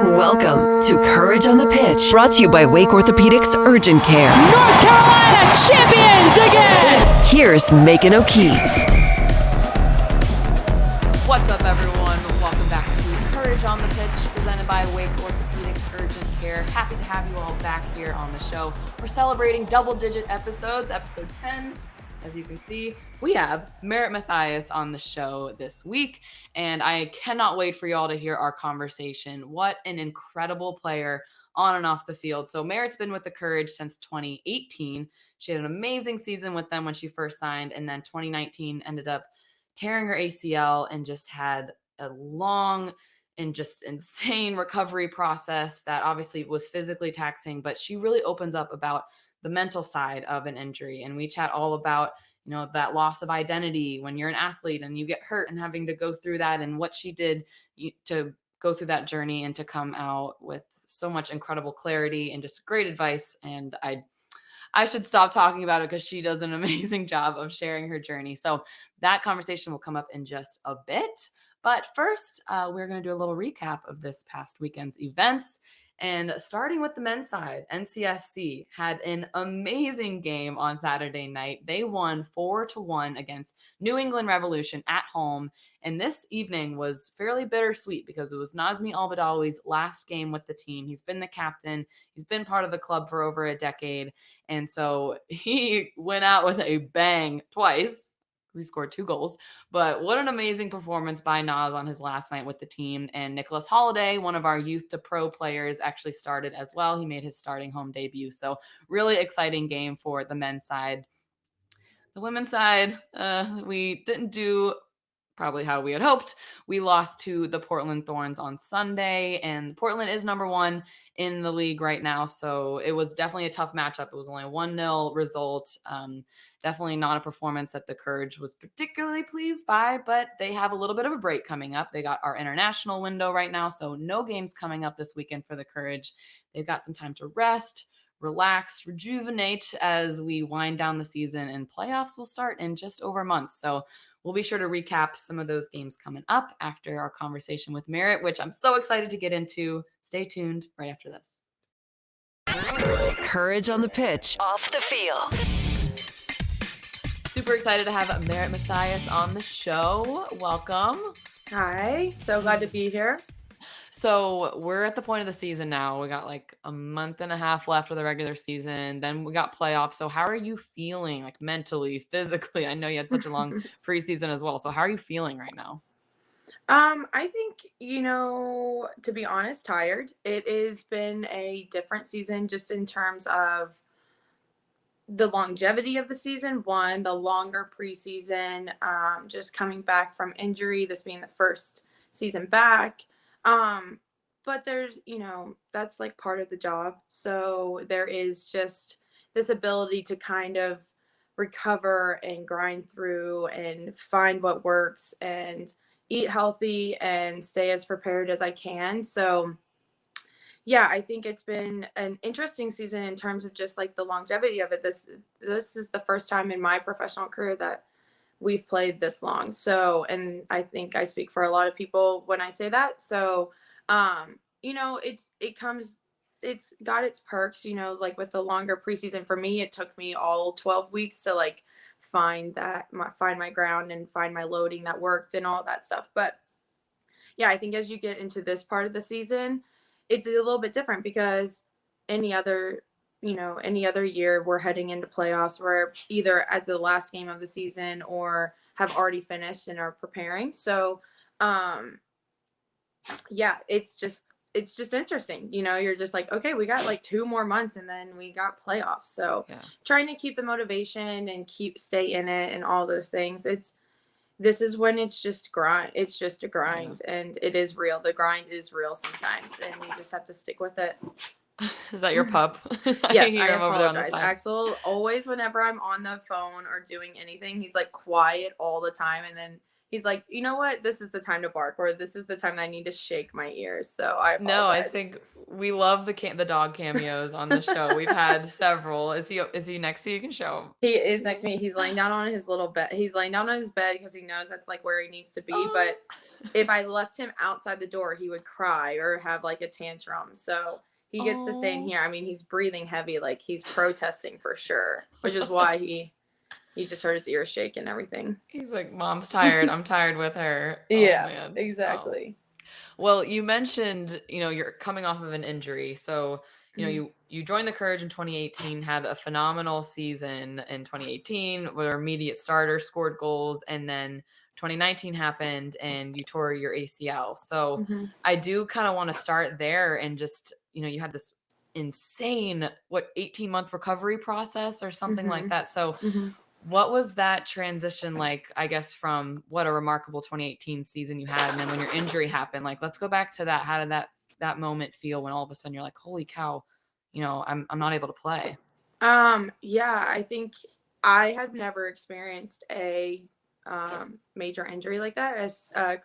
Welcome to Courage on the Pitch, brought to you by Wake Orthopedics Urgent Care. North Carolina champions again! Here's Megan O'Keefe. What's up, everyone? Welcome back to Courage on the Pitch, presented by Wake Orthopedics Urgent Care. Happy to have you all back here on the show. We're celebrating double-digit episodes, episode 10. As you can see, we have Merritt Mathias on the show this week, and I cannot wait for y'all to hear our conversation. What an incredible player on and off the field. So Merritt's been with the Courage since 2018. She had an amazing season with them when she first signed, and then 2019 ended up tearing her ACL and just had a long and just insane recovery process that obviously was physically taxing, but she really opens up about the mental side of an injury. And we chat all about, that loss of identity when you're an athlete and you get hurt and having to go through that, and what she did to go through that journey and to come out with so much incredible clarity and just great advice. And I should stop talking about it because she does an amazing job of sharing her journey. So that conversation will come up in just a bit. But first, we're going to do a little recap of this past weekend's events. And starting with the men's side, NCFC had an amazing game on Saturday night. They won 4-1 against New England Revolution at home. And this evening was fairly bittersweet because it was Nazmi Al-Badawi's last game with the team. He's been the captain. He's been part of the club for over a decade. And so he went out with a bang twice. He scored 2 goals, but what an amazing performance by Nas on his last night with the team. And Nicholas Holiday, one of our youth to pro players, actually started as well. He made his starting home debut. So really exciting game for the men's side. The women's side, we didn't do probably how we had hoped. We lost to the Portland Thorns on Sunday, and Portland is number 1 in the league right now. So it was definitely a tough matchup. It was only a 1-0 result. Definitely not a performance that the Courage was particularly pleased by, but they have a little bit of a break coming up. They got our international window right now, so no games coming up this weekend for the Courage. They've got some time to rest, relax, rejuvenate as we wind down the season, and playoffs will start in just over a month. So we'll be sure to recap some of those games coming up after our conversation with Merritt, which I'm so excited to get into. Stay tuned right after this. Courage on the Pitch, off the field. Super excited to have Merritt Mathias on the show. Welcome. Hi, so glad to be here. So we're at the point of the season now. We got like a month and a half left of the regular season. Then we got playoffs. So how are you feeling, like mentally, physically? I know you had such a long preseason as well. So how are you feeling right now? I think, to be honest, tired. It has been a different season just in terms of the longevity of the season. One, the longer preseason, just coming back from injury, this being the first season back. But there's, that's like part of the job. So there is just this ability to kind of recover and grind through and find what works and eat healthy and stay as prepared as I can. So yeah, I think it's been an interesting season in terms of just like the longevity of it. This is the first time in my professional career that we've played this long. So, and I think I speak for a lot of people when I say that. So, it's got its perks, like with the longer preseason. For me, it took me all 12 weeks to like find my ground and find my loading that worked and all that stuff. But yeah, I think as you get into this part of the season, it's a little bit different because any other year we're heading into playoffs. We're either at the last game of the season or have already finished and are preparing. So, yeah, it's just interesting. You're just like, okay, we got like 2 more months and then we got playoffs. So trying to keep the motivation and stay in it and all those things. This is when it's just grind. It's just a grind, and it is real. The grind is real sometimes, and you just have to stick with it. Is that your pup? Yes, I apologize. Axel, always whenever I'm on the phone or doing anything, he's like quiet all the time, and then he's like, you know what? This is the time to bark, or this is the time that I need to shake my ears. So I apologize. No, I think we love the dog cameos on the show. We've had several. Is he next to you? You can show him. He is next to me. He's laying down on his little bed. He's laying down on his bed because he knows that's like where he needs to be. But if I left him outside the door, he would cry or have like a tantrum. So he gets to stay in Oh. here. I mean, he's breathing heavy, like he's protesting for sure, which is why he just heard his ears shake and everything. He's like, Mom's tired. I'm tired with her. Oh, Yeah, man. Oh. exactly. Well, you mentioned, you're coming off of an injury. So, you joined the Courage in 2018, had a phenomenal season in 2018, were immediate starter, scored goals, and then 2019 happened and you tore your ACL. So Mm-hmm. I do kind of want to start there and just, you had this insane, 18-month recovery process or something like Mm-hmm. that. So Mm-hmm. what was that transition like, I guess, from what a remarkable 2018 season you had, and then when your injury happened? Like, let's go back to that. How did that moment feel when all of a sudden you're like, holy cow, I'm not able to play? Yeah, I think I have never experienced a major injury like that as a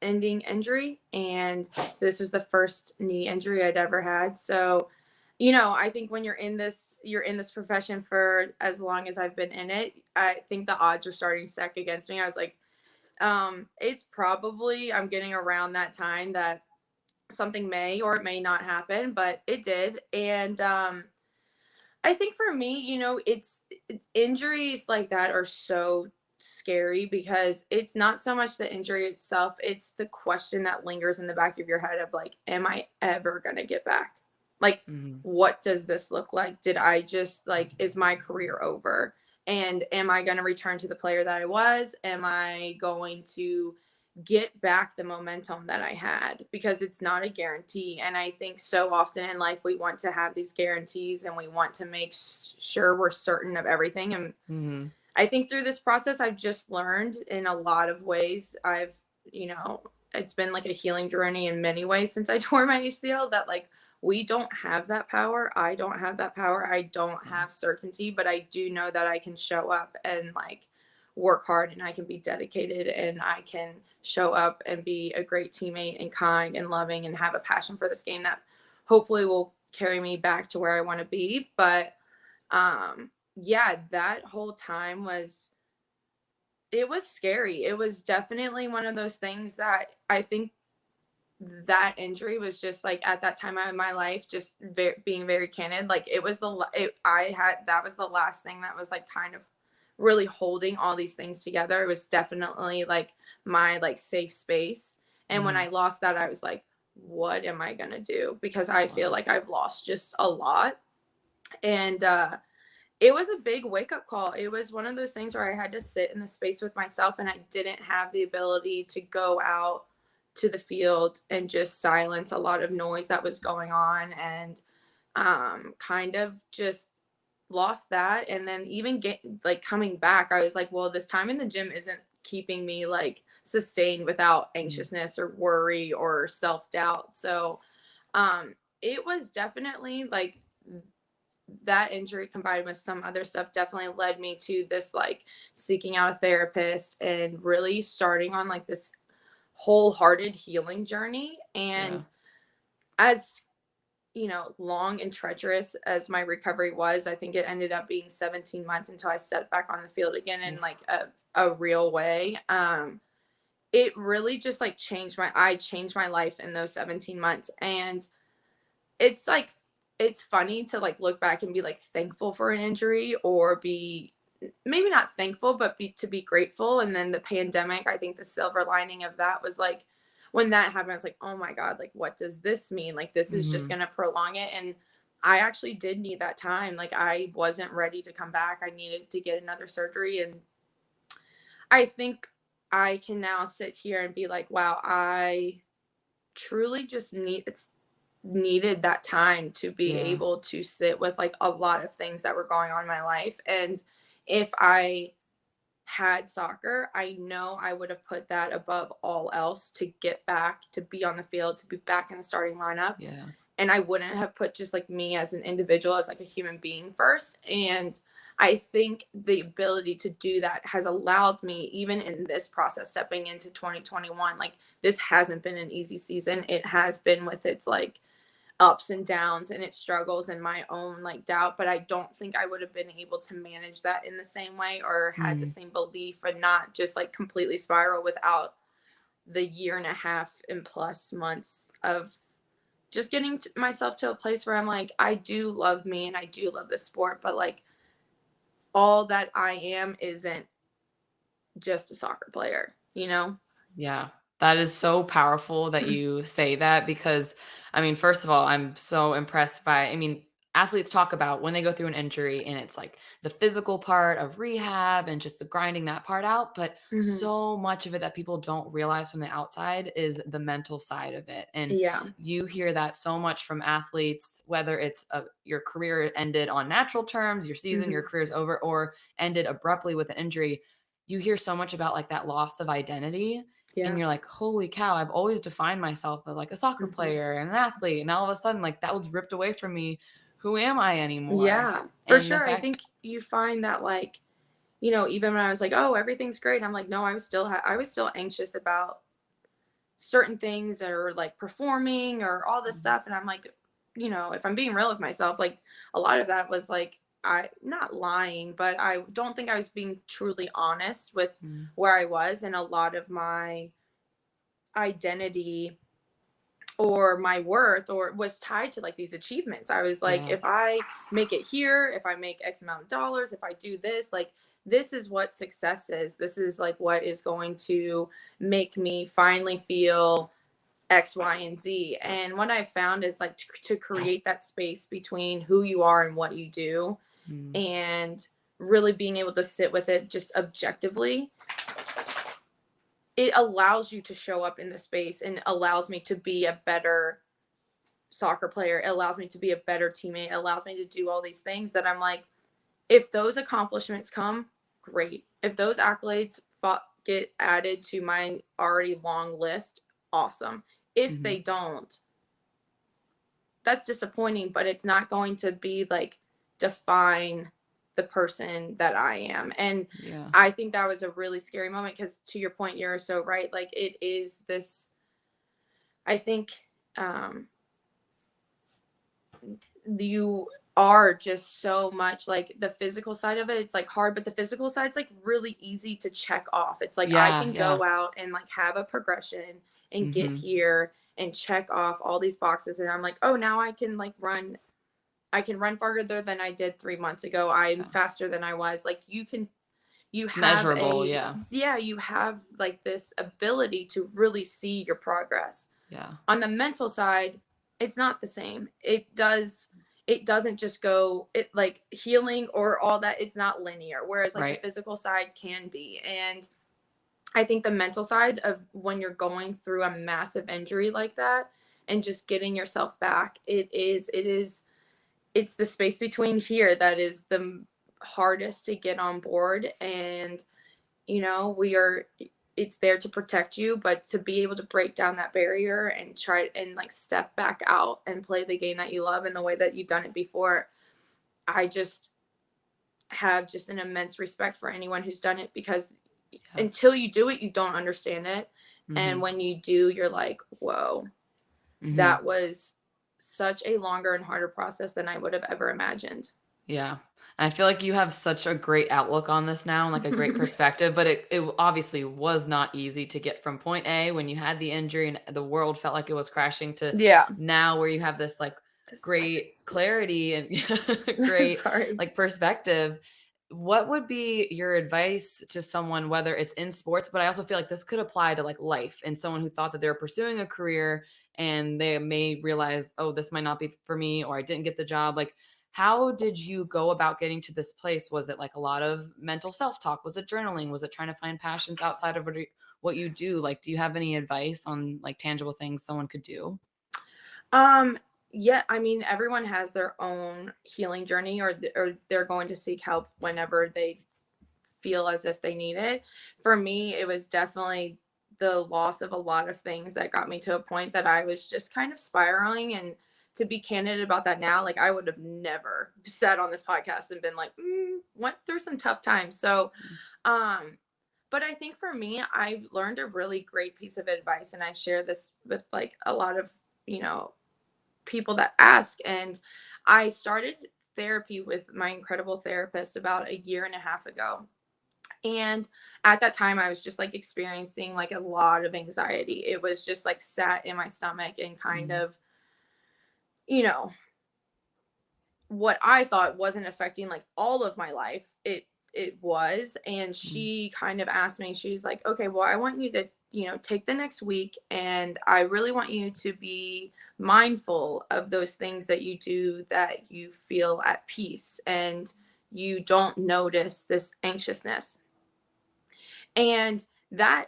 ending injury, and this was the first knee injury I'd ever had. So, I think when you're in this profession for as long as I've been in it, I think the odds were starting to stack against me. I was like, it's probably I'm getting around that time that something may or it may not happen, but it did. And I think for me, it's injuries like that are so scary because it's not so much the injury itself, it's the question that lingers in the back of your head of like, am I ever going to get back? Like, what does this look like? Did I just like, is my career over? And am I going to return to the player that I was? Am I going to get back the momentum that I had? Because it's not a guarantee. And I think so often in life, we want to have these guarantees and we want to make sure we're certain of everything. And I think through this process, I've just learned in a lot of ways. It's been like a healing journey in many ways since I tore my ACL that like, we don't have that power. I don't have that power. I don't have certainty, but I do know that I can show up and like work hard and I can be dedicated and I can show up and be a great teammate and kind and loving and have a passion for this game that hopefully will carry me back to where I want to be. But yeah, that whole time it was scary. It was definitely one of those things that I think that injury was just like at that time in my life, just being very candid, like it was that was the last thing that was like kind of really holding all these things together. It was definitely like my like safe space. And when I lost that, I was like, what am I gonna do? Because I feel like I've lost just a lot. And it was a big wake up call. It was one of those things where I had to sit in the space with myself and I didn't have the ability to go out to the field and just silence a lot of noise that was going on, and kind of just lost that. And then even coming back, I was like, well, this time in the gym isn't keeping me like sustained without anxiousness or worry or self-doubt. So it was definitely like that injury combined with some other stuff definitely led me to this like seeking out a therapist and really starting on like this wholehearted healing journey. And as long and treacherous as my recovery was, I think it ended up being 17 months until I stepped back on the field again in like a real way. It really just like changed my life in those 17 months. And it's like, it's funny to like look back and be like thankful for an injury, or be maybe not thankful, but to be grateful. And then the pandemic, I think the silver lining of that was like, when that happened, I was like, oh my God, like, what does this mean? Like, this is just going to prolong it. And I actually did need that time. Like, I wasn't ready to come back. I needed to get another surgery. And I think I can now sit here and be like, wow, I truly just needed that time to be able to sit with like a lot of things that were going on in my life. And if I had soccer, I know I would have put that above all else to get back, to be on the field, to be back in the starting lineup. Yeah. And I wouldn't have put just like me as an individual, as like a human being first. And I think the ability to do that has allowed me, even in this process, stepping into 2021, like this hasn't been an easy season. It has been with its like ups and downs and its struggles and my own like doubt, but I don't think I would have been able to manage that in the same way or had the same belief, and not just like completely spiral without the year and a half and plus months of just getting myself to a place where I'm like, I do love me and I do love the sport, but like all that I am isn't just a soccer player, you know? Yeah, that is so powerful that you say that because, I mean, first of all, I'm so impressed by, I mean, athletes talk about when they go through an injury and it's like the physical part of rehab and just the grinding that part out. But Hmm. so much of it that people don't realize from the outside is the mental side of it. And Yeah. you hear that so much from athletes, whether it's your career ended on natural terms, your season, your Hmm. career's over, or ended abruptly with an injury. You hear so much about like that loss of identity and Yeah. you're like, "Holy cow, I've always defined myself as like a soccer Hmm. player and an athlete, and all of a sudden, like, that was ripped away from me. Who am I anymore?" Yeah, for And the sure. I fact think you find that like, even when I was like, oh, everything's great, I'm like, no, I was still anxious about certain things or like performing or all this Mhm, stuff. And I'm like, if I'm being real with myself, like a lot of that was like, I not lying, but I don't think I was being truly honest with mhm, where I was. And a lot of my identity or my worth or was tied to like these achievements. I was like, yeah, if I make it here, if I make X amount of dollars, if I do this, like this is what success is. This is like what is going to make me finally feel X, Y, and Z. And what I've found is like to create that space between who you are and what you do, mm, and really being able to sit with it just objectively, it allows you to show up in the space and allows me to be a better soccer player. It allows me to be a better teammate. It allows me to do all these things that I'm like, if those accomplishments come, great. If those accolades get added to my already long list, awesome. If mhm, they don't, that's disappointing, but it's not going to be like define the person that I am. And yeah, I think that was a really scary moment because to your point, you're so right. Like it is this, I think, um, you are just so much like the physical side of it. It's like hard, but the physical side's like really easy to check off. It's like I yeah, can yeah, go out and like have a progression and get mhm, here and check off all these boxes. And I'm like, oh, now I can like run. I can run farther than I did 3 months ago. I'm yeah. faster than I was. Like you It's have measurable, yeah, you have like this ability to really see your progress. yeah, On the mental side, it's not the same. It doesn't just go it like healing or all that, it's not linear, whereas like the right, physical side can be. And I think the mental side of when you're going through a massive injury like that and just getting yourself back, it's the space between here that is the hardest to get on board. And we are it's there to protect you, but to be able to break down that barrier and try and like step back out and play the game that you love in the way that you've done it before, I just have just an immense respect for anyone who's done it, because yeah, until you do it you don't understand it, and mhm, when you do you're like, whoa, mhm. that was such a longer and harder process than I would have ever imagined. Yeah. I feel like you have such a great outlook on this now and like a great perspective, but it obviously was not easy to get from point A when you had the injury and the world felt like it was crashing to Yeah. now where you have this like This great clarity and great sorry. like perspective. What would be your advice to someone, whether it's in sports, but I also feel like this could apply to like life and someone who thought that they were pursuing a career and they may realize, oh, this might not be for me, or I didn't get the job. Like, how did you go about getting to this place? Was it like a lot of mental self-talk? Was it journaling? Was it trying to find passions outside of what you do? Like, do you have any advice on like tangible things someone could do? Um, yeah, I mean, everyone has their own healing journey, or they're going to seek help whenever they feel as if they need it. For me, it was definitely the loss of a lot of things that got me to a point that I was just kind of spiraling. And to be candid about that now, like I would have never sat on this podcast and been like, went through some tough times. So, um, but I think for me, I learned a really great piece of advice, and I share this with like a lot of, you know, people that ask. And I started therapy with my incredible therapist about a year and a half ago. And at that time, I was just like experiencing like a lot of anxiety. It was just like sat in my stomach and kind Mhm. of, you know, what I thought wasn't affecting like all of my life. It was. And Mhm. she kind of asked me, she's like, okay, well, I want you to, take the next week, and I really want you to be mindful of those things that you do that you feel at peace and you don't notice this anxiousness. And that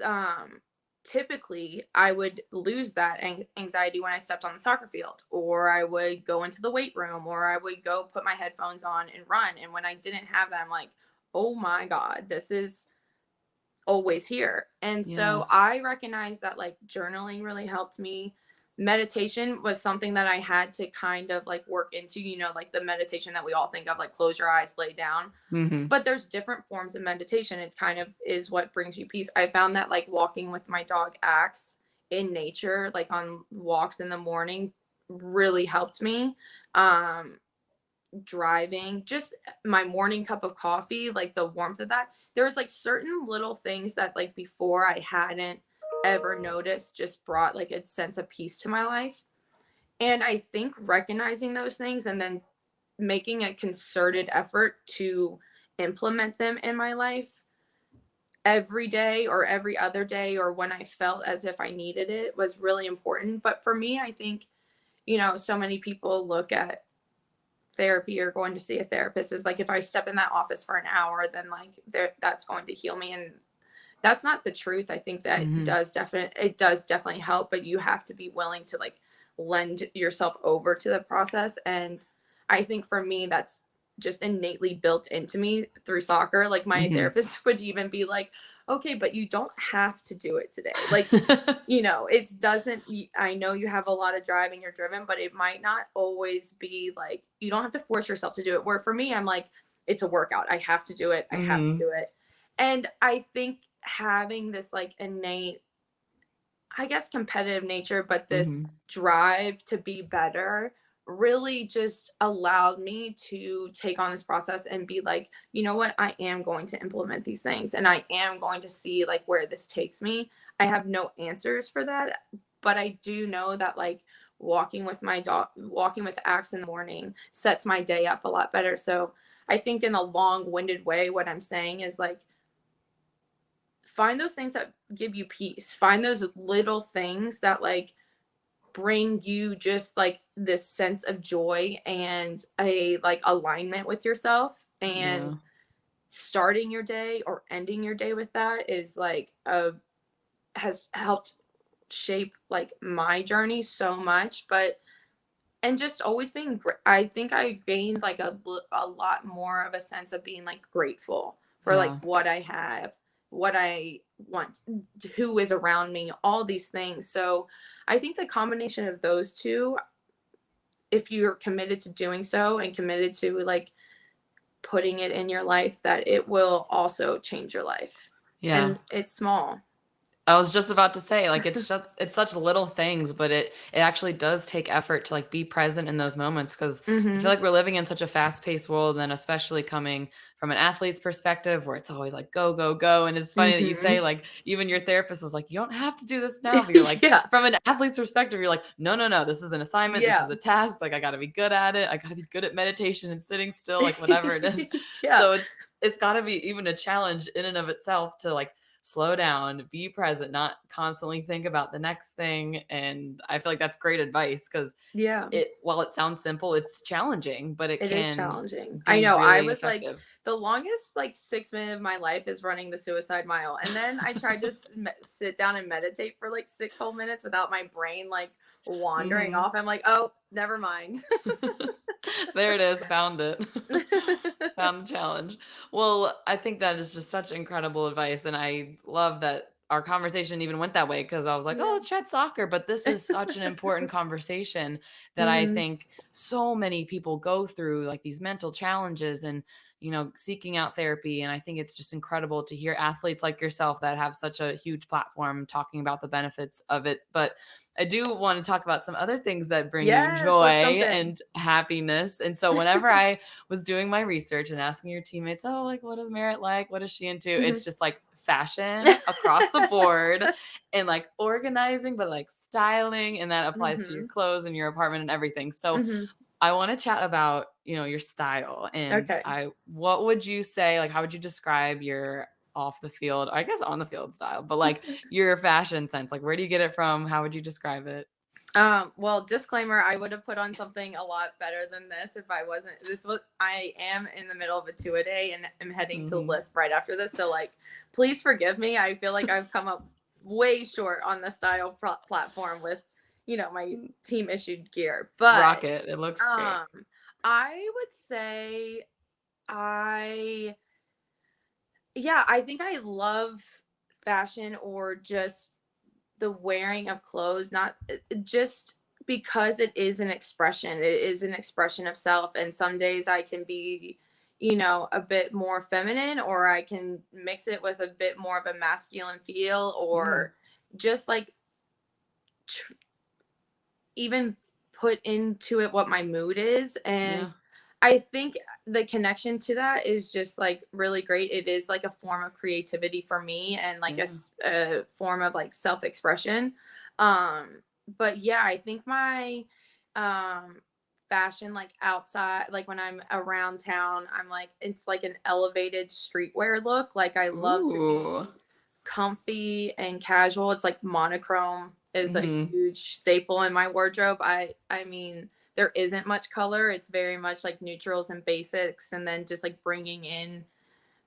um typically I would lose that anxiety when I stepped on the soccer field, or I would go into the weight room, or I would go put my headphones on and run. And when I didn't have that, I'm like, oh my God, this is always here. And Yeah. so I recognized that like journaling really helped me. Meditation was something that I had to kind of like work into, like the meditation that we all think of, like close your eyes, lay down. Mhm. But there's different forms of meditation. It kind of is what brings you peace. I found that like walking with my dog Axe in nature, like on walks in the morning, really helped me. Um, Driving, just my morning cup of coffee, like the warmth of that. There was like certain little things that like before I hadn't ever noticed just brought like a sense of peace to my life. And I think recognizing those things and then making a concerted effort to implement them in my life every day or every other day, or when I felt as if I needed it, was really important. But for me, I think, so many people look at therapy or going to see a therapist is like, if I step in that office for an hour, then like that's going to heal me. And that's not the truth. I think that Mhm. it does definitely help, but you have to be willing to like lend yourself over to the process. And I think for me, that's just innately built into me through soccer. Like my Mhm. therapist would even be like, okay, but you don't have to do it today. Like, it doesn't, I know you have a lot of drive and you're driven, but it might not always be like, you don't have to force yourself to do it. Where for me, I'm like, it's a workout. I have to do it. I have to Mhm. do it. And I think having this like innate, I guess, competitive nature, but this Mhm. drive to be better really just allowed me to take on this process and be like, you know what, I am going to implement these things and I am going to see like where this takes me. I have no answers for that, but I do know that like walking with my dog, walking with Axe in the morning sets my day up a lot better. So I think in a long-winded way, what I'm saying is like, find those things that give you peace. Find those little things that like bring you just like this sense of joy and a like alignment with yourself. And Yeah. starting your day or ending your day with that is like has helped shape like my journey so much. But and just always being I think I gained like a lot more of a sense of being like grateful for like Yeah. what I have, what I want, who is around me, all these things. So I think the combination of those two, if you're committed to doing so and committed to like putting it in your life, that it will also change your life. Yeah. And it's small. I was just about to say, like, it's such little things, but it actually does take effort to, like, be present in those moments because I feel Mhm. like we're living in such a fast-paced world, and especially coming from an athlete's perspective where it's always like, "Go, go, go," and it's funny that you say, Mhm. like, even your therapist was like, "You don't have to do this now," but you're like Yeah. from an athlete's perspective, you're like, "No, no, no, this is an assignment, this Yeah. is a task, like, I gotta be good at it, I gotta be good at meditation and sitting still," like, whatever it is. Yeah. So it's gotta be even a challenge in and of itself to, like, slow down, be present, not constantly think about the next thing. And I feel like that's great advice because Yeah. while it sounds simple, it's challenging, but it It is can challenging. I be know. I really was like, effective. the longest like 6 minutes of my life is running the suicide mile, and then I tried to sit down and meditate for like 6 whole minutes without my brain like wandering Mhm. off. I'm like, oh, never mind. There it is. Found it. Found the challenge. Well, I think that is just such incredible advice. And I love that our conversation even went that way because I was like, oh, Yeah. let's chat soccer. But this is such an important conversation that I Hmm. think so many people go through, like these mental challenges and, seeking out therapy. And I think it's just incredible to hear athletes like yourself that have such a huge platform talking about the benefits of it. But I do want to talk about some other things that bring you Yes, joy let's jump in. and happiness. And so whenever I was doing my research and asking your teammates, oh, like, what is Merritt like? What is she into? It's just like fashion across the board and like organizing, but like styling. And that applies to your clothes and your apartment and everything. So I want to chat about, your style and Okay. what would you say, like, how would you describe your off the field, I guess on the field style, but like your fashion sense, like where do you get it from? How would you describe it? Well, disclaimer, I would have put on something a lot better than this if I wasn't. I am in the middle of a 2-a-day and am heading to lift right after this. So, like, please forgive me. I feel like I've come up way short on the style platform with, my team issued gear. But, Rock it. It looks great. I would say I think I love fashion or just the wearing of clothes, not just because it is an expression. It is an expression of self. And some days I can be, a bit more feminine, or I can mix it with a bit more of a masculine feel, or just like even put into it what my mood is. And I think the connection to that is just like really great. It is like a form of creativity for me and like a form of like self-expression. But yeah, I think my fashion, like outside, like when I'm around town, I'm like, it's like an elevated streetwear look. Like I love to be comfy and casual. It's like monochrome is a huge staple in my wardrobe. I mean, there isn't much color. It's very much like neutrals and basics, and then just like bringing in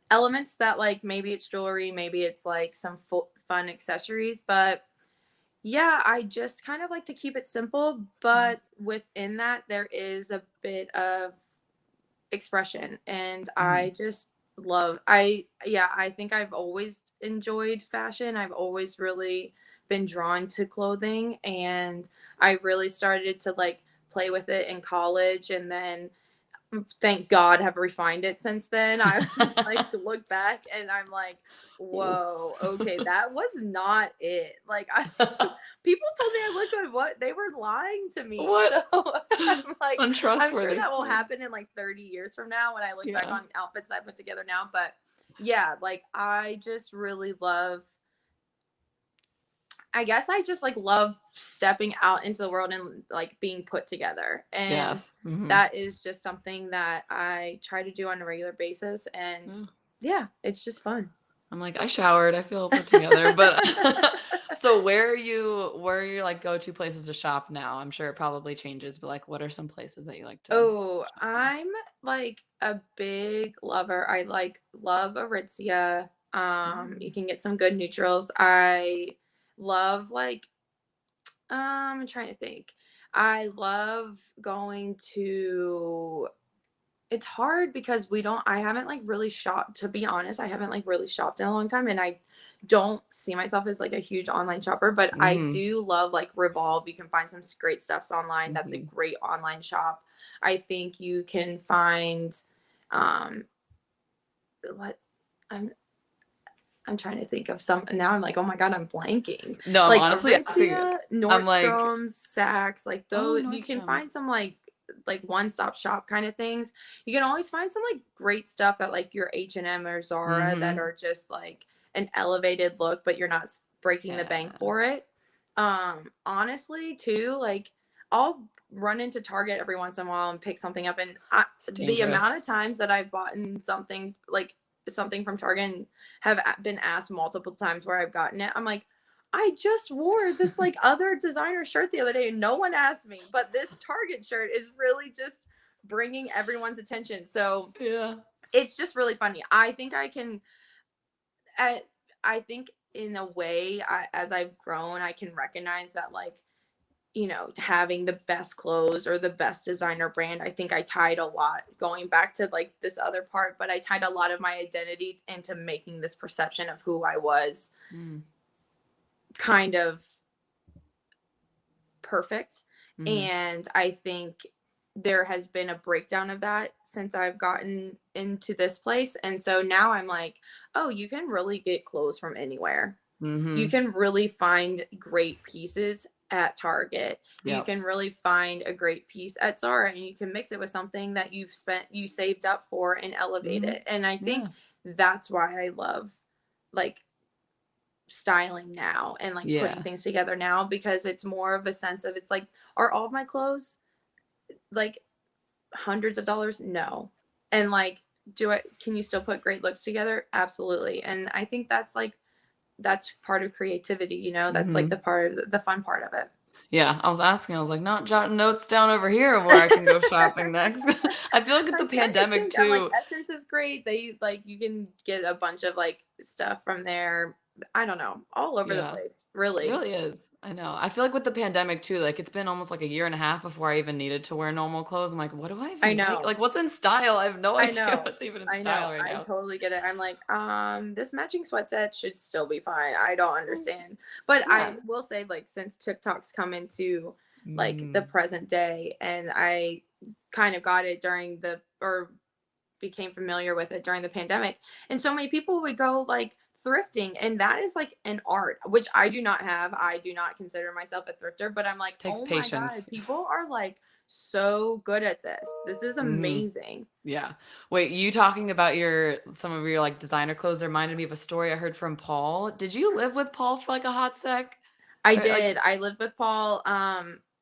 elements that like maybe it's jewelry, maybe it's like some fun accessories. But yeah, I just kind of like to keep it simple, but within that there is a bit of expression, and I just I think I've always enjoyed fashion. I've always really been drawn to clothing, and I really started to like play with it in college, and then thank God have refined it since then. I was like look back and I'm like, whoa, okay, that was not it. Like people told me I looked good. What, they were lying to me. What? So I'm like, I'm sure Untrustworthy. that will happen in like 30 years from now when I look back on outfits I put together now. But yeah, like I just really love, I guess I just like love stepping out into the world and like being put together. And that is just something that I try to do on a regular basis. And yeah, it's just fun. I'm like, I showered, I feel put together. But so where are your like go-to places to shop now? I'm sure it probably changes, but like what are some places that you like to shop? I'm like a big lover. I like love Aritzia. You can get some good neutrals. I love like I'm trying to think. I love going to, it's hard because I haven't like really shopped, to be honest. I haven't like really shopped in a long time, and I don't see myself as like a huge online shopper, but I do love like Revolve. You can find some great stuffs online. That's a great online shop. I think you can find what I'm trying to think of some. Now I'm like, oh my God, I'm blanking. No, I'm like honestly Aritzia, Nordstrom's, like, Saks, like those. You can find some like one-stop shop kind of things. You can always find some like great stuff at like your H&M or Zara that are just like an elevated look, but you're not breaking the bank for it. Honestly, too, like I'll run into Target every once in a while and pick something up, and the amount of times that I've bought something like something from Target and have been asked multiple times where I've gotten it, I'm like, I just wore this like other designer shirt the other day and no one asked me, but this Target shirt is really just bringing everyone's attention. So it's just really funny. I think I can, I think in a way, as I've grown, I can recognize that like, having the best clothes or the best designer brand, I think I tied a lot, going back to like this other part, but I tied a lot of my identity into making this perception of who I was kind of perfect. And I think there has been a breakdown of that since I've gotten into this place. And so now I'm like, oh, you can really get clothes from anywhere. You can really find great pieces at Target. You Yep. can really find a great piece at Zara, and you can mix it with something that you saved up for and elevate Mhm. it. And I think Yeah. that's why I love like styling now and like putting Yeah. things together now, because it's more of a sense of, it's like, are all of my clothes like hundreds of dollars? No. And like, can you still put great looks together? Absolutely. And I think that's part of creativity, that's like the Mhm. part of the fun part of it. Yeah, I was asking, I was like, not jotting notes down over here where I can go shopping next. I feel like with the I'm trying to pandemic think. I'm like, too. Essence is great. They like, you can get a bunch of like stuff from there. I don't know, all over the Yeah. place, It really. really is. I know. I feel like with the pandemic too, like it's been almost like a year and a half before I even needed to wear normal clothes. I'm like, what do I I even like? know. Like what's in style? I have no I idea know. what's even in I style know. right I now. totally get it. I'm like, this matching sweat set should still be fine. I don't understand. But Yeah. I will say, like, since TikTok's come into like the Mm. present day, and I kind of got it during or became familiar with it during the pandemic. And so many people would go like thrifting, and that is like an art, which I do not have. I do not consider myself a thrifter, but I'm like, Takes oh my God, patience. people are like so good at this. This is Mhm. amazing. Yeah. Wait, you talking about some of your like designer clothes reminded me of a story I heard from Paul. Did you live with Paul for like a hot sec? I Or like did. I lived with Paul.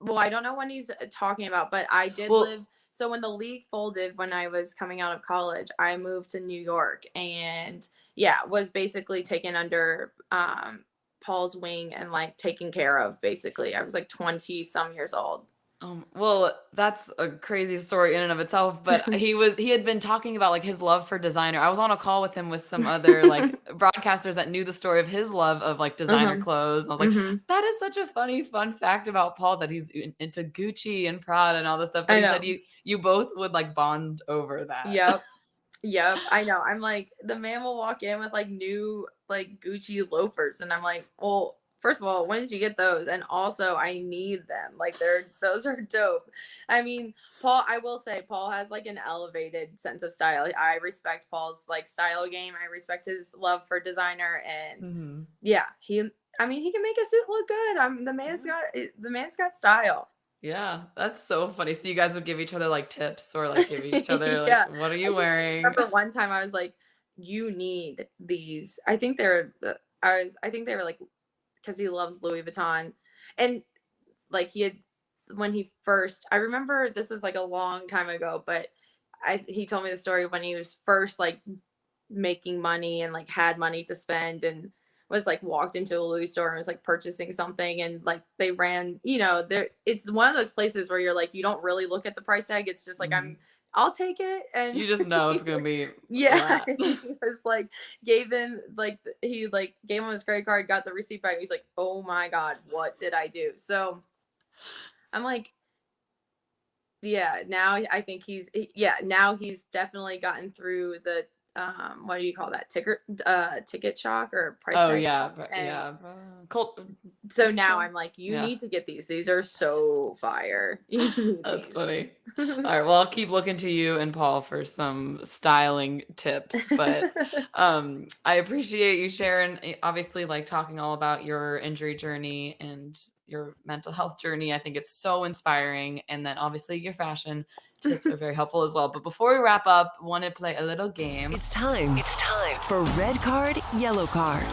Well, I don't know when he's talking about, but I did well, live. So when the league folded, when I was coming out of college, I moved to New York, and yeah, was basically taken under Paul's wing and like taken care of. Basically, I was like 20 some years old. well, that's a crazy story in and of itself, but he had been talking about, like, his love for designer. I was on a call with him with some other, like, broadcasters that knew the story of his love of, like, designer Mhm. clothes, and I was like, Mhm. "That is such a funny fun fact about Paul that he's into Gucci and Prada and all this stuff," but I he said know. you both would, like, bond over that. Yep. Yep, I know. I'm like, the man will walk in with like new like Gucci loafers, and I'm like, well, first of all, when did you get those? And also, I need them. Like, those are dope. I mean, Paul, I will say, Paul has like an elevated sense of style. I respect Paul's like style game. I respect his love for designer, and Mhm. yeah, I mean, he can make a suit look good. The man's got style. Yeah, that's so funny. So you guys would give each other, like, tips or, like, give each other, like, Yeah. "What are I you just wearing?" remember one time I was like, "You need these." I think they were like, because he loves Louis Vuitton, and like when he first, I remember this was like a long time ago, but he told me the story when he was first like making money and like had money to spend, and was like walked into a Louis store and was like purchasing something, and like they ran, there, it's one of those places where you're like, you don't really look at the price tag. It's just like, Mhm. I'll take it. And You just know it's gonna be yeah, that. he was like, he like gave him his credit card, got the receipt back. He's like, oh my God, what did I do? So I'm like, yeah, now I think yeah, now he's definitely gotten through the what do you call that? Ticket shock or price Oh, tag yeah, shock. but And yeah, cult so ticket now show? I'm like, you Yeah, need to get these. These are so fire. You need that's these. funny. Alright, well, I'll keep looking to you and Paul for some styling tips, but, I appreciate you sharing, obviously, like, talking all about your injury journey and your mental health journey. I think it's so inspiring, and then, obviously, your fashion tips are very helpful as well, but before we wrap up, wanna play a little game. It's time. It's time for red card, yellow card.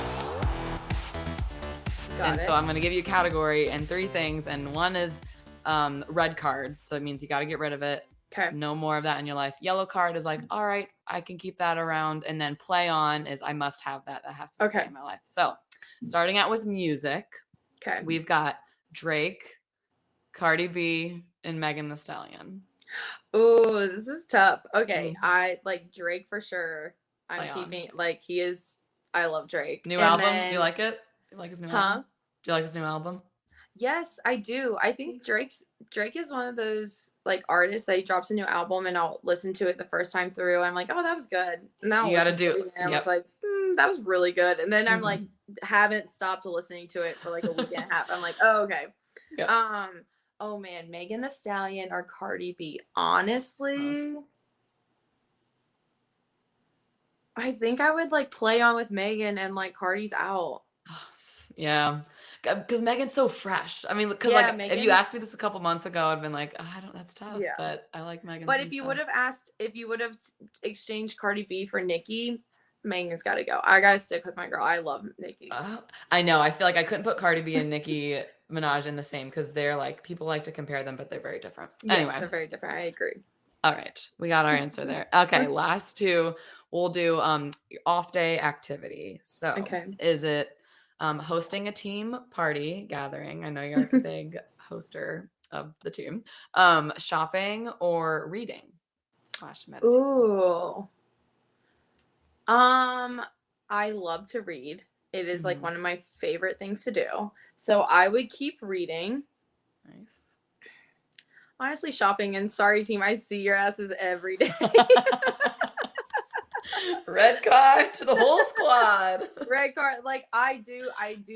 Got And so it. I'm going to give you a category and three things. And one is red card. So it means you got to get rid of it. Okay. No more of that in your life. Yellow card is like, all right, I can keep that around. And then play on is I must have that. That has to stay Okay. in my life. So starting out with music, Okay. we've got Drake, Cardi B, and Megan Thee Stallion. Oh, this is tough. Okay. Mhm. I like Drake for sure. I'm Play on. keeping like he is I love Drake. New And album. You then like it? You like his new huh? album? Do you like his new album? Yes, I do. I think Drake is one of those like artists that he drops a new album, and I'll listen to it the first time through. I'm like, oh, that was good. And then I'll You got to listen to do. it again. I was Yep. like, that was really good. And then I'm like, Mhm. haven't stopped listening to it for like a week and a half. I'm like, oh, okay. Yep. Oh man, Megan the Stallion or Cardi B. Honestly, I think I would like play on with Megan, and like Cardi's out. Yeah. because Megan's so fresh. I mean, because Yeah, like if you asked me this a couple months ago, I'd been like, I don't. That's tough. Yeah. But I like Megan. But if you would have exchanged Cardi B for Nicki, Megan's got to go. I got to stick with my girl. I love Nicki. I know. I feel like I couldn't put Cardi B and Nicki Minaj in the same because they're like, people like to compare them, but they're very different. Yes, Anyway, they're very different. I agree. all right, we got our answer there. Okay, last two. We'll do off day activity. So Okay. is it hosting a team party gathering? I know you're like a big hoster of the team. Shopping or reading / meditating? Ooh. I love to read. It is like one of my favorite things to do. So I would keep reading. Nice. Honestly, shopping, and sorry team, I see your asses every day. Red card to the whole squad. Red card, like I do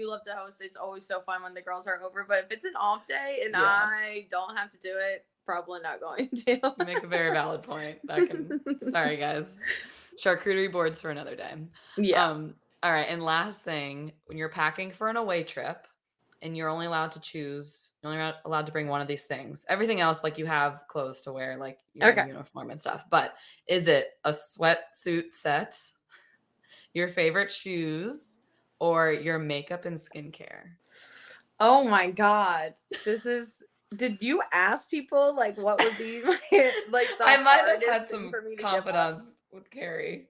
love to host. It's always so fun when the girls are over. But if it's an off day and I don't have to do it, probably not going to. You make a very valid point. Sorry guys. Charcuterie boards for another day. Yeah. All right. And last thing, when you're packing for an away trip and you're only allowed to bring one of these things. Everything else, like you have clothes to wear, like your uniform and stuff. But is it a sweatsuit set, your favorite shoes, or your makeup and skincare? Oh my God. Did you ask people like what would be my like the I might have hardest had thing some for me to confidence with Carrie.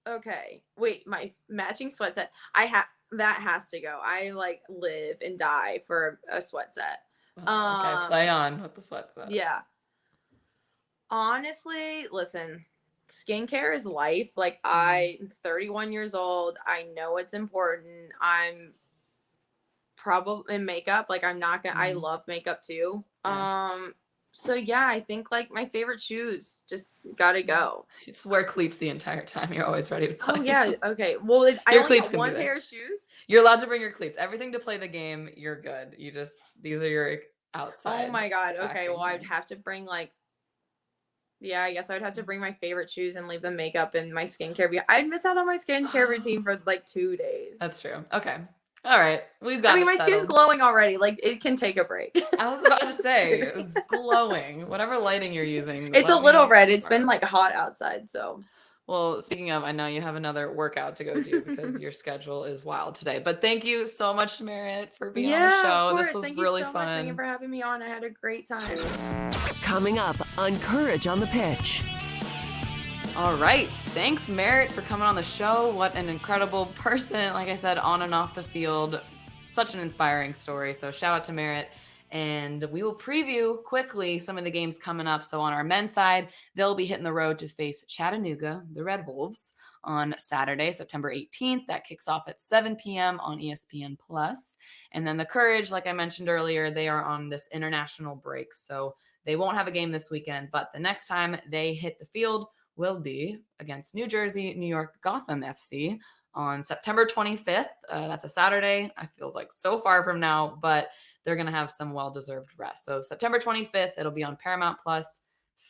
Okay. Wait, my matching sweat set. That has to go. I like live and die for a sweat set. Okay, play on with the sweat set. Yeah. Honestly, listen, skincare is life. Like I'm 31 years old. I know it's important. I'm probably in makeup. Like I'm not gonna I love makeup too. Yeah. So yeah, I think like my favorite shoes just gotta go. You just wear cleats the entire time. You're always ready to play. Oh yeah, okay. Well, I only got one pair of shoes. You're allowed to bring your cleats. Everything to play the game, you're good. These are your outside. Oh my God. Okay, well I'd have to bring like, yeah, I guess I would have to bring my favorite shoes and leave the makeup and my skincare. I'd miss out on my skincare routine for like 2 days. That's true. Okay. All right. We've got my skin's glowing already. Like it can take a break. I was about to say, it's glowing. Whatever lighting you're using. It's a little red. It's been like hot outside, so. Well, speaking of, I know you have another workout to go do because your schedule is wild today. But thank you so much, Merritt, for being on the show. Of course. This was thank really you so fun. much, Megan, for having me on. I had a great time. Coming up on Courage on the Pitch. All right. Thanks, Merritt, for coming on the show. What an incredible person. Like I said, on and off the field. Such an inspiring story. So shout out to Merritt. And we will preview quickly some of the games coming up. So on our men's side, they'll be hitting the road to face Chattanooga, the Red Wolves, on Saturday, September 18th. That kicks off at 7 p.m. on ESPN+. And then the Courage, like I mentioned earlier, they are on this international break. So they won't have a game this weekend. But the next time they hit the field will be against New Jersey, New York, Gotham FC on September 25th. That's a Saturday. It feels like so far from now, but they're going to have some well-deserved rest. So September 25th, it'll be on Paramount Plus,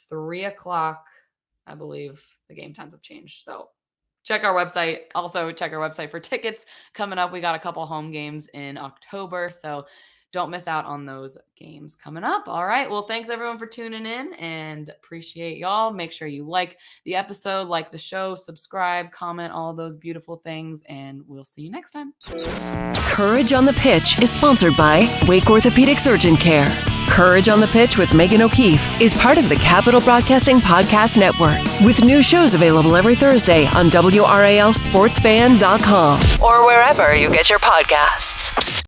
3 o'clock. I believe the game times have changed. So check our website. Also check our website for tickets coming up. We got a couple home games in October. So don't miss out on those games coming up. All right. Well, thanks everyone for tuning in and appreciate y'all. Make sure you like the episode, like the show, subscribe, comment, all those beautiful things, and we'll see you next time. Courage on the Pitch is sponsored by Wake Orthopedics Urgent Care. Courage on the Pitch with Megan O'Keefe is part of the Capital Broadcasting Podcast Network, with new shows available every Thursday on WRALSportsFan.com or wherever you get your podcasts.